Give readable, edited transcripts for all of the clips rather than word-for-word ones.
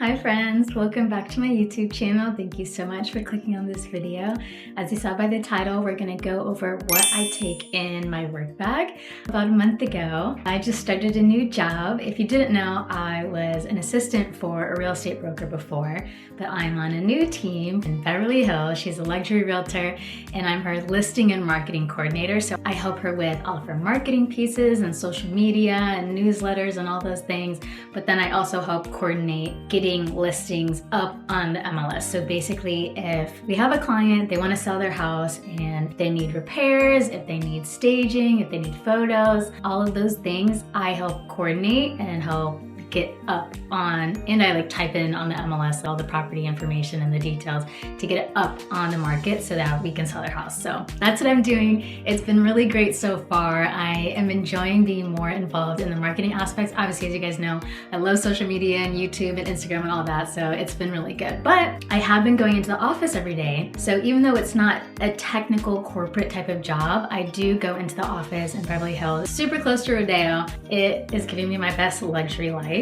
Hi friends, welcome back to my YouTube channel. Thank you so much for clicking on this video. As you saw by the title, we're gonna go over what I take in my work bag. About a month ago, I just started a new job. If you didn't know, I was an assistant for a real estate broker before, but I'm on a new team in Beverly Hills. She's a luxury realtor and I'm her listing and marketing coordinator. So I help her with all of her marketing pieces and social media and newsletters and all those things. But then I also help coordinate getting listings up on the MLS. So basically, if we have a client, they want to sell their house and they need repairs, if they need staging, if they need photos, all of those things, I help coordinate and help get up on, and I type in on the MLS all the property information and the details to get it up on the market so that we can sell their house. So that's what I'm doing. It's been really great so far. I am enjoying being more involved in the marketing aspects. Obviously, as you guys know, I love social media and YouTube and Instagram and all that, so it's been really good. But I have been going into the office every day. So even though it's not a technical corporate type of job, I do go into the office in Beverly Hills, super close to Rodeo. It is giving me my best luxury life.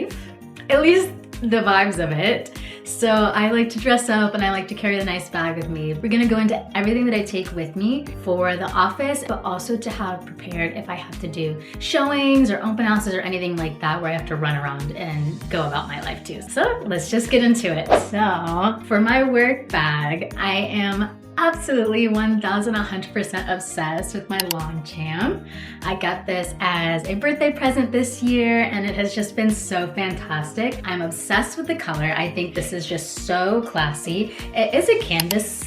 At least the vibes of it. So I like to dress up and I like to carry a nice bag with me. We're gonna go into everything that I take with me for the office, but also to have prepared if I have to do showings or open houses or anything like that where I have to run around and go about my life too. So let's just get into it. So for my work bag, I am absolutely 1,100% obsessed with my Longchamp. I got this as a birthday present this year and it has just been so fantastic. I'm obsessed with the color. I think this is just so classy. It is a canvas.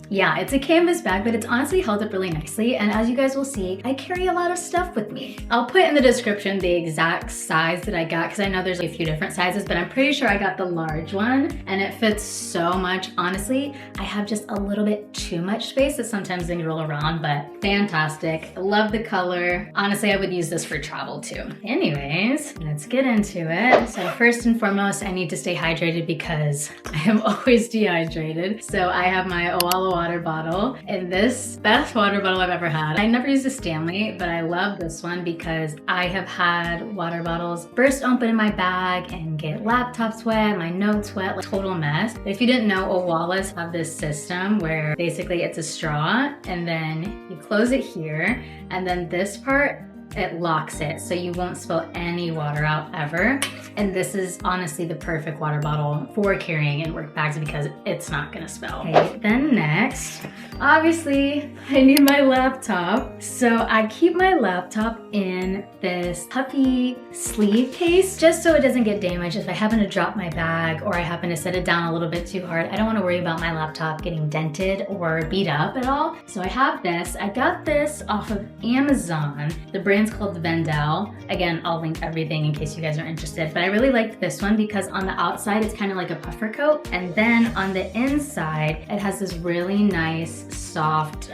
Yeah, it's a canvas bag, but it's honestly held up really nicely. And as you guys will see, I carry a lot of stuff with me. I'll put in the description the exact size that I got because I know there's a few different sizes, but I'm pretty sure I got the large one and it fits so much. Honestly, I have just a little bit too much space that sometimes things roll around, but fantastic. I love the color. Honestly, I would use this for travel too. Anyways, let's get into it. So first and foremost, I need to stay hydrated because I am always dehydrated. So I have my Owala water bottle, and this best water bottle I've ever had. I never used a Stanley, but I love this one because I have had water bottles burst open in my bag and get laptops wet, my notes wet, like total mess. If you didn't know, Owalas have this system where basically it's a straw and then you close it here and then this part, it locks it so you won't spill any water out ever. And this is honestly the perfect water bottle for carrying in work bags because it's not gonna spill. Okay, then next, obviously I need my laptop. So I keep my laptop in this puffy sleeve case just so it doesn't get damaged if I happen to drop my bag or I happen to set it down a little bit too hard. I don't wanna worry about my laptop getting dented or beat up at all. So I have this. I got this off of Amazon. The brand's called the Vendel. Again, I'll link everything in case you guys are interested, but I really liked this one because on the outside it's kind of like a puffer coat, and then on the inside it has this really nice soft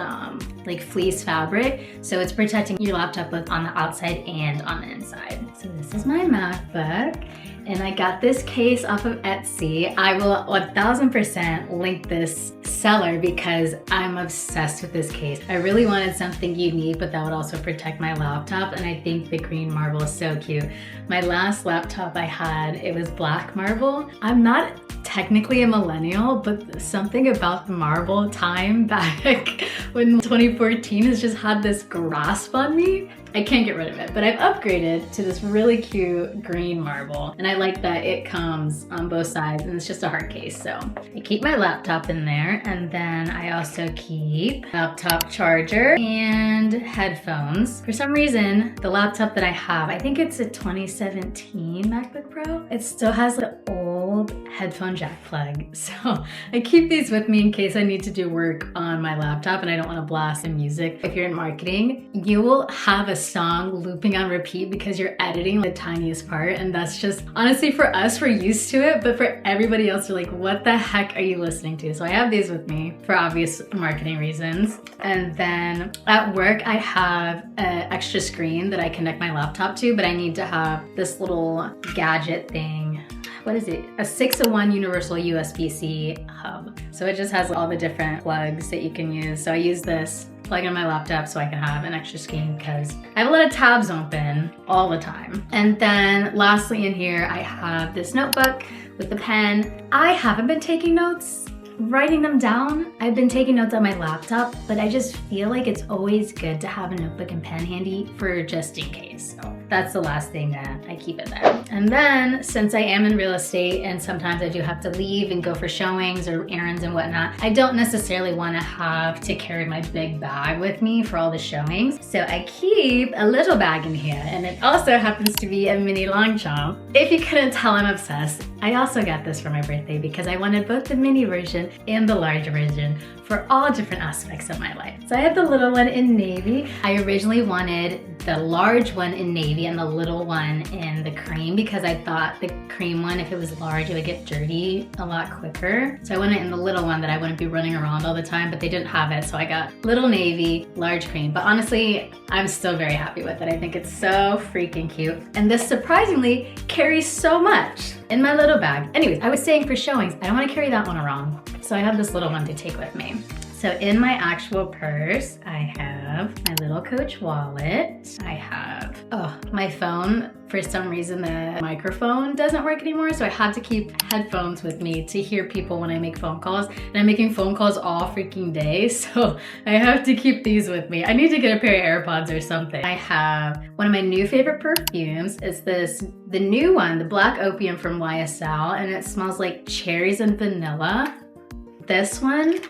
like fleece fabric, so it's protecting your laptop both on the outside and on the inside. So this is my MacBook and I got this case off of Etsy. I will 1000% link this seller because I'm obsessed with this case. I really wanted something unique, but that would also protect my laptop, and I think the green marble is so cute. My last laptop I had, it was black marble. I'm not technically a millennial, but something about the marble time back when 2014 has just had this grasp on me. I can't get rid of it, but I've upgraded to this really cute green marble, and I like that it comes on both sides and it's just a hard case. So I keep my laptop in there, and then I also keep laptop charger and headphones. For some reason, the laptop that I have, I think it's a 2017 MacBook Pro, it still has the old headphone jack plug. So I keep these with me in case I need to do work on my laptop and I don't want to blast the music. If you're in marketing, you will have a song looping on repeat because you're editing the tiniest part, and that's just, honestly, for us, we're used to it, but for everybody else, you're like, what the heck are you listening to? So I have these with me for obvious marketing reasons. And then at work, I have an extra screen that I connect my laptop to, but I need to have this little gadget thing. What is it? A 601 universal USB-C hub. So it just has all the different plugs that you can use. So I use this plug in my laptop so I can have an extra screen because I have a lot of tabs open all the time. And then lastly in here, I have this notebook with the pen. I haven't been taking notes, writing them down. I've been taking notes on my laptop, but I just feel like it's always good to have a notebook and pen handy for just in case. So that's the last thing that I keep it there. And then since I am in real estate and sometimes I do have to leave and go for showings or errands and whatnot, I don't necessarily want to have to carry my big bag with me for all the showings. So I keep a little bag in here, and it also happens to be a mini Longchamp. If you couldn't tell, I'm obsessed. I also got this for my birthday because I wanted both the mini version and the large version for all different aspects of my life. So I have the little one in navy. I originally wanted the large one in navy and the little one in the cream because I thought the cream one, if it was large, it would get dirty a lot quicker. So I wanted it in the little one that I wouldn't be running around all the time, but they didn't have it. So I got little navy, large cream. But honestly, I'm still very happy with it. I think it's so freaking cute. And this surprisingly carries so much in my little bag. Anyways, I was saying for showings, I don't want to carry that one around. So I have this little one to take with me. So in my actual purse, I have my little Coach wallet. I have, my phone. For some reason, the microphone doesn't work anymore, so I had to keep headphones with me to hear people when I make phone calls. And I'm making phone calls all freaking day, so I have to keep these with me. I need to get a pair of AirPods or something. I have one of my new favorite perfumes. It's the new one, the Black Opium from YSL, and it smells like cherries and vanilla. This one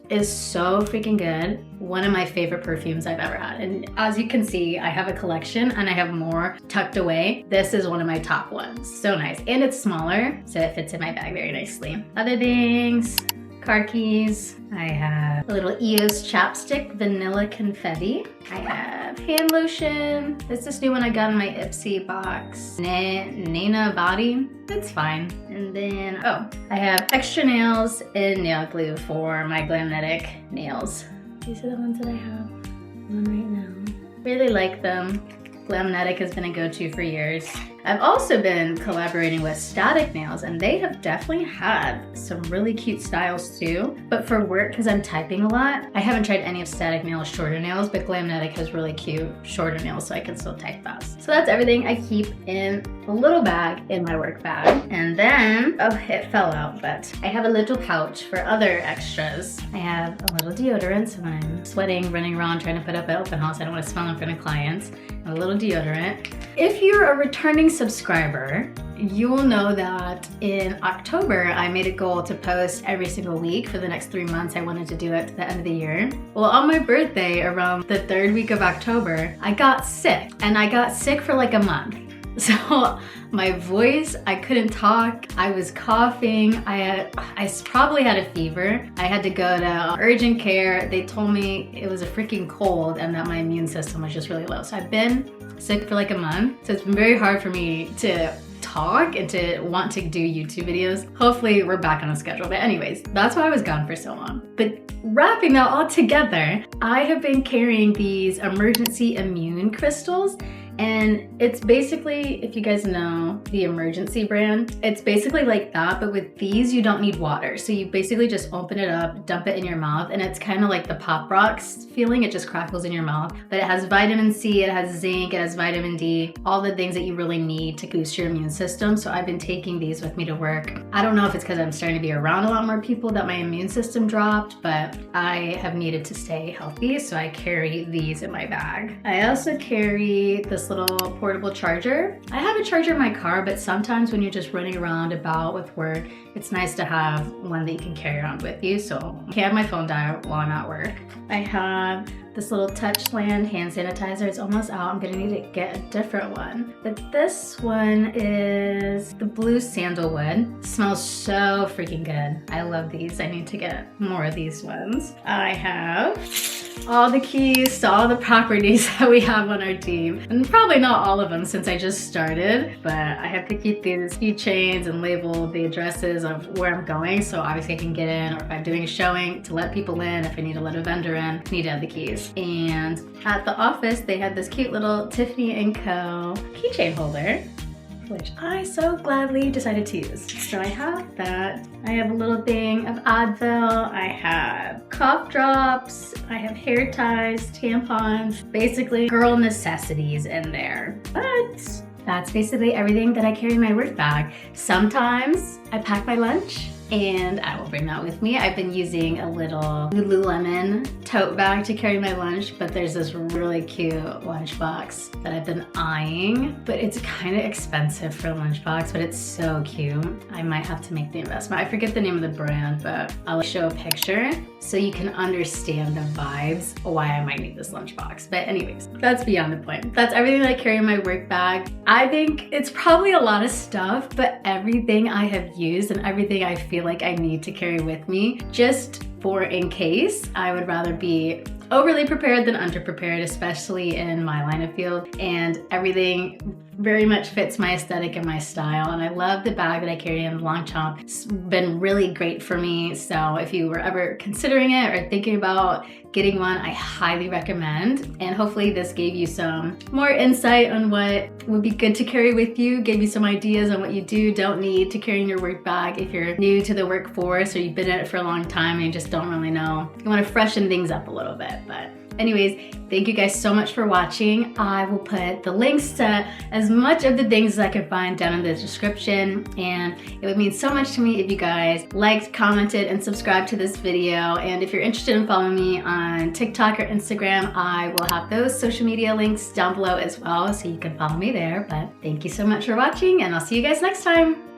is so freaking good. One of my favorite perfumes I've ever had. And as you can see, I have a collection and I have more tucked away. This is one of my top ones. So nice. And it's smaller, so it fits in my bag very nicely. Other things, car keys. I have a little EOS chapstick, vanilla confetti. I have hand lotion. This is this new one I got in my Ipsy box. Nana body. It's fine. And then, I have extra nails and nail glue for my Glamnetic nails. These are the ones that I have on right now. Really like them. Glamnetic has been a go-to for years. I've also been collaborating with Static Nails, and they have definitely had some really cute styles too. But for work, because I'm typing a lot, I haven't tried any of Static Nails' shorter nails, but Glamnetic has really cute shorter nails, so I can still type fast. So that's everything I keep in a little bag in my work bag. And then, it fell out, but I have a little pouch for other extras. I have a little deodorant, so when I'm sweating, running around, trying to put up an open house, I don't want to smell in front of clients. A little deodorant. If you're a returning subscriber, you will know that in October, I made a goal to post every single week for the next 3 months. I wanted to do it to the end of the year. Well, on my birthday, around the 3rd week of October, I got sick, and I got sick for like a month. So my voice, I couldn't talk, I was coughing, I probably had a fever. I had to go to urgent care. They told me it was a freaking cold and that my immune system was just really low. So I've been sick for like a month. So it's been very hard for me to talk and to want to do YouTube videos. Hopefully we're back on a schedule. But anyways, that's why I was gone for so long. But wrapping that all together, I have been carrying these emergency immune crystals. And it's basically, if you guys know the Emergency brand, it's basically like that, but with these, you don't need water. So you basically just open it up, dump it in your mouth, and it's kind of like the Pop Rocks feeling. It just crackles in your mouth. But it has vitamin C, it has zinc, it has vitamin D, all the things that you really need to boost your immune system. So I've been taking these with me to work. I don't know if it's because I'm starting to be around a lot more people that my immune system dropped, but I have needed to stay healthy, so I carry these in my bag. I also carry this little portable charger. I have a charger in my car, but sometimes when you're just running around about with work, it's nice to have one that you can carry around with you. So I can't have my phone die while I'm at work. I have this little Touchland hand sanitizer. It's almost out. I'm gonna need to get a different one. But this one is the blue sandalwood. It smells so freaking good. I love these. I need to get more of these ones. I have all the keys to all the properties that we have on our team. And probably not all of them since I just started, but I have to keep these keychains and label the addresses of where I'm going so obviously I can get in, or if I'm doing a showing to let people in, if I need to let a vendor in, I need to have the keys. And at the office, they had this cute little Tiffany & Co. keychain holder, which I so gladly decided to use. So I have that. I have a little thing of Advil. I have cough drops. I have hair ties, tampons, basically girl necessities in there. But that's basically everything that I carry in my work bag. Sometimes I pack my lunch and I will bring that with me. I've been using a little Lululemon tote bag to carry my lunch, but there's this really cute lunchbox that I've been eyeing, but it's kind of expensive for a lunchbox, but it's so cute. I might have to make the investment. I forget the name of the brand, but I'll show a picture so you can understand the vibes why I might need this lunchbox. But anyways, that's beyond the point. That's everything that I carry in my work bag. I think it's probably a lot of stuff, but everything I have used and everything I feel like I need to carry with me just for in case. I would rather be overly prepared than underprepared, especially in my line of field, and everything very much fits my aesthetic and my style. And I love the bag that I carry in Longchamp. It's been really great for me. So if you were ever considering it or thinking about getting one, I highly recommend. And hopefully this gave you some more insight on what would be good to carry with you, gave you some ideas on what you don't need to carry in your work bag if you're new to the workforce or you've been in it for a long time and you just don't really know. You want to freshen things up a little bit. But anyways, thank you guys so much for watching. I will put the links to as much of the things as I can find down in the description, and it would mean so much to me if you guys liked, commented, and subscribed to this video. And if you're interested in following me on TikTok or Instagram, I will have those social media links down below as well, so you can follow me there. But thank you so much for watching, and I'll see you guys next time.